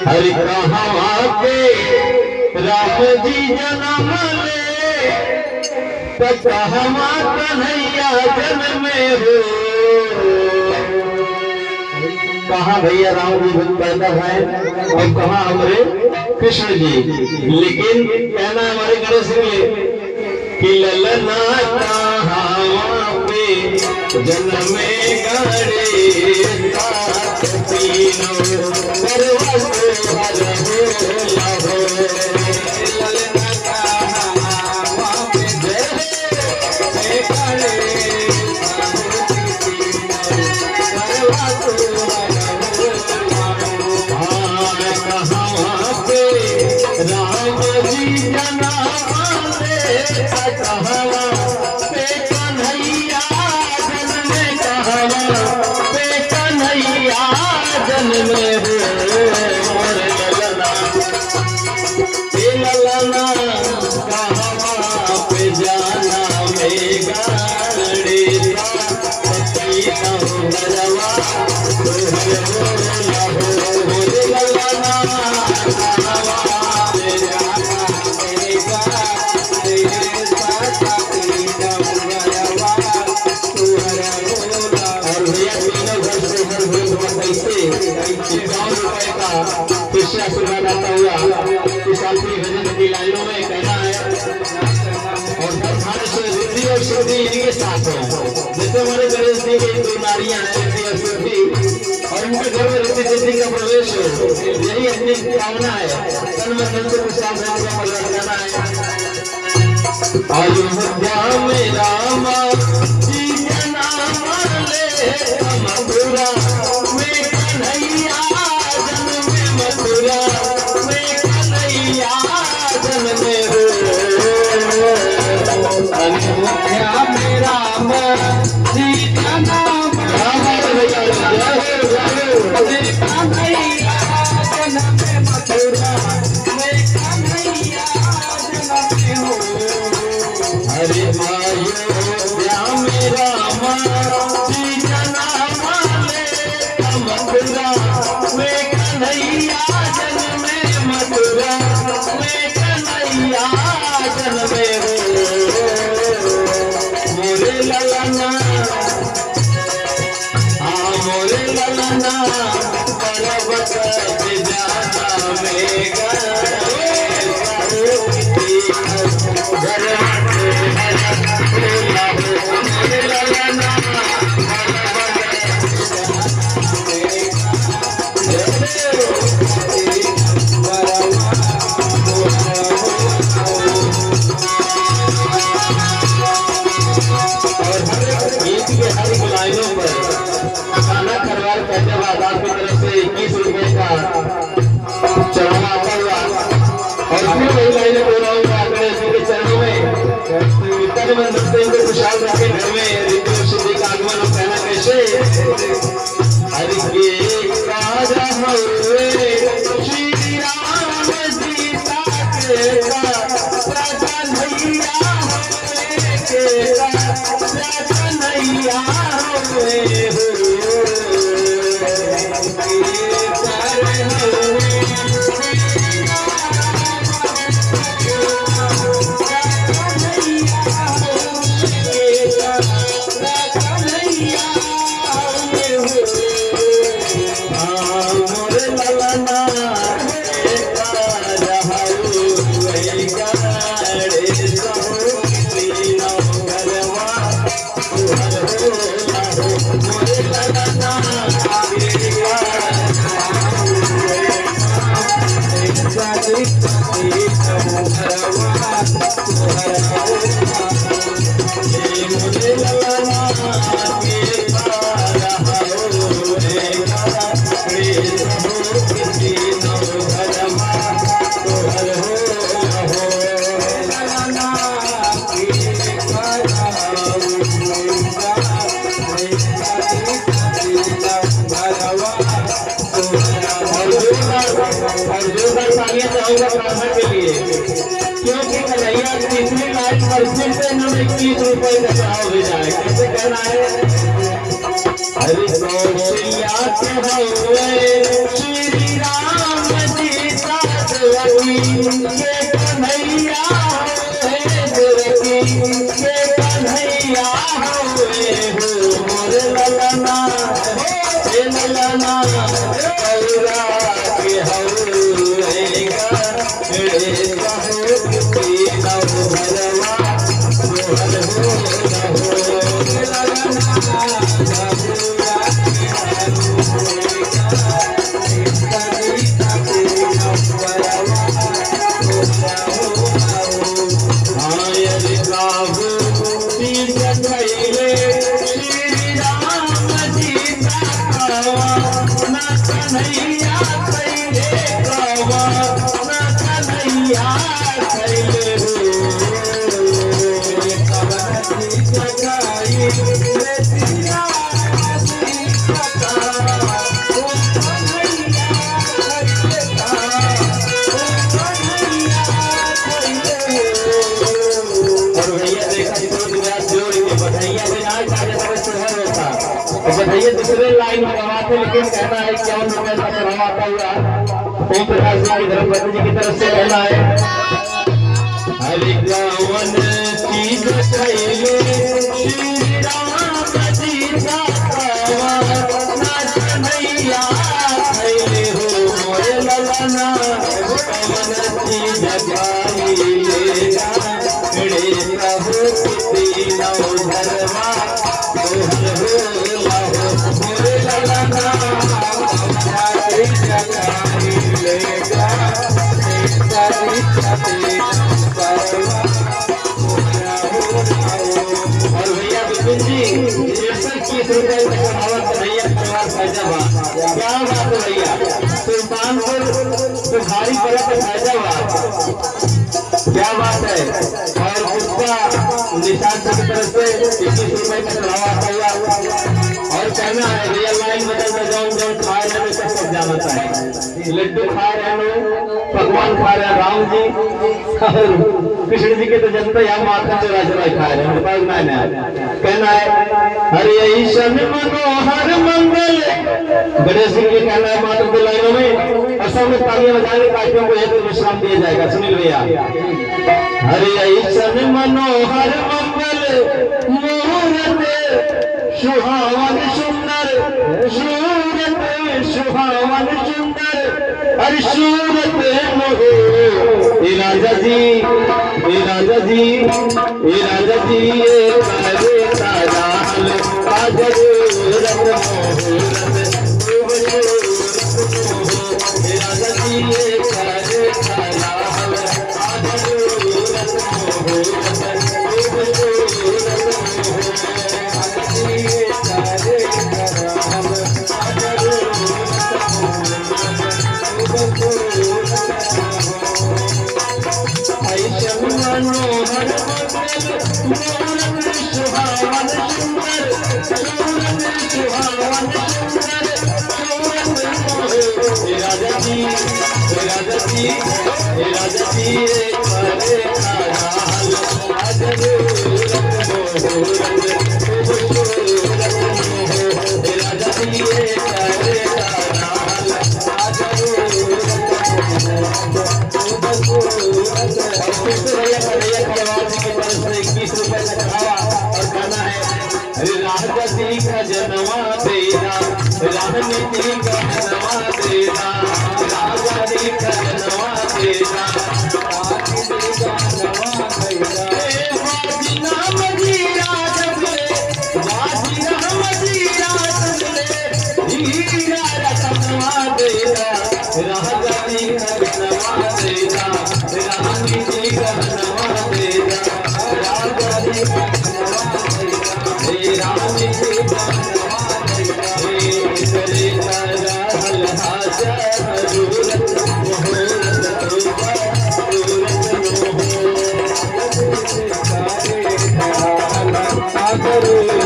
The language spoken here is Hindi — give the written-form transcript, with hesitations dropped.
हरि कहाँ पे राम जी जन्म ले, तो कहवा कन्हैया जन्म हो। कहाँ भैया राम जी पैदा है और कहाँ हमारे कृष्ण जी। लेकिन कहना हमारे गणेश जी कि ललना कहाँ पे जन्मे गणेश तीनों परवश हर हो ललना कहाँ पे जन्मे गणेश राम जी जना कहवा पे कन्हैया जन्म, कहवा पे कन्हैया जन्म हो। ललना कहवा पे जाना में गणेश गरवा की लाइनों में कहना है और धन से रिद्धि और शुद्धि इनके साथ है। जैसे हमारे गणेश जी की दो नारियां हैं रिद्धि और शुद्धि, और उनके घर में रिद्धि सिद्धि का प्रवेश हो, यही अपनी कामना है। तन में धन से प्रसाद रहने का मतलब कहना है। अयोध्या में रामा जी जन्म ले, मथुरा में कन्हैया जन्म, मथुरा में कन्हैया जन्म हो। अयोध्या में राम जी जन्म कन्हैया जन्म, मथुरा में कन्हैया जन्म हो। हरे अयोध्या में राम जी जन्म ले, मथुरा में कन्हैया जन्म, मथुरा में कन्हैया जन्म हो। मोरे ललना मोरे ललना पर्वत पे जाना में चढ़ावा आता हुआ और फिर वही लाइनें बोल रहा हूँ आंकड़े के चरणों में तन मन धन से इनको खुशहाल रखे घर में रिद्धि और सिद्धि का आगमन। और कहना कैसे हरि के राजा हुए श्री राम सीता के कन्हैया कन्हैया हुए के लिए, क्योंकि कन्हैया तीसरी लाइन पर फिर से हमें 21 रुपए का चढ़ाव भेजा है। कैसे कहना है हरि कौशल्या के हुए श्री राम जी ललना औरा के हौरेगा रे की नव भरवा सोहर हो भैया दूसरे लाइन में गवाते लेकिन कहना है 51 रुपए का चढ़ावा हुआ ओम प्रकाश जी की धर्मपति जी की तरफ से कहना है हरि गावन चीज कइले श्री राम जी का कन्हैया खइले हो मोरे ललना कवन चीज खाइले रे प्रभु की नव धर्मा और भैया बिपिन जी 30 रुपए का चढ़ावा कन्हैया परिवार फैजाबाद क्या बात है भैया सुल्तानपुर सुधारी पड़ा फैजाबाद क्या बात है और उसका निशान की तरफ से 21 रुपए का चढ़ावा हुआ और कहना है रियल लाइन बदल में जौन खाए रहे सब जाना चाहिए लड्डू खा रहे हैं भगवान खा रहे हैं राम जी और कृष्ण जी के तो जनता यहाँ माथा चुरा चुरा खा रहे हैं कहना है हरे ईशन मनोहर मंगल गणेश जी के कहना है मात्र 2 लाइनों में और सब लोग तालियां बजाएंगे कार्यक्रम को एक विश्राम दिया जाएगा सुनील भैया हरे ईशन मनोहर मंगल मुहूर्त सुहावन सुंदर सूरत सुहावन सुंदर अरे सूरत मोहे राजा जी राजा जी राजा जी ये करे ताजाल आजर रत मोहरत राजा जी ये करे ताजाल आजर रत मोहरत जनवा देना राजनीति का जनवा देना राजनीति का जनवा देना करो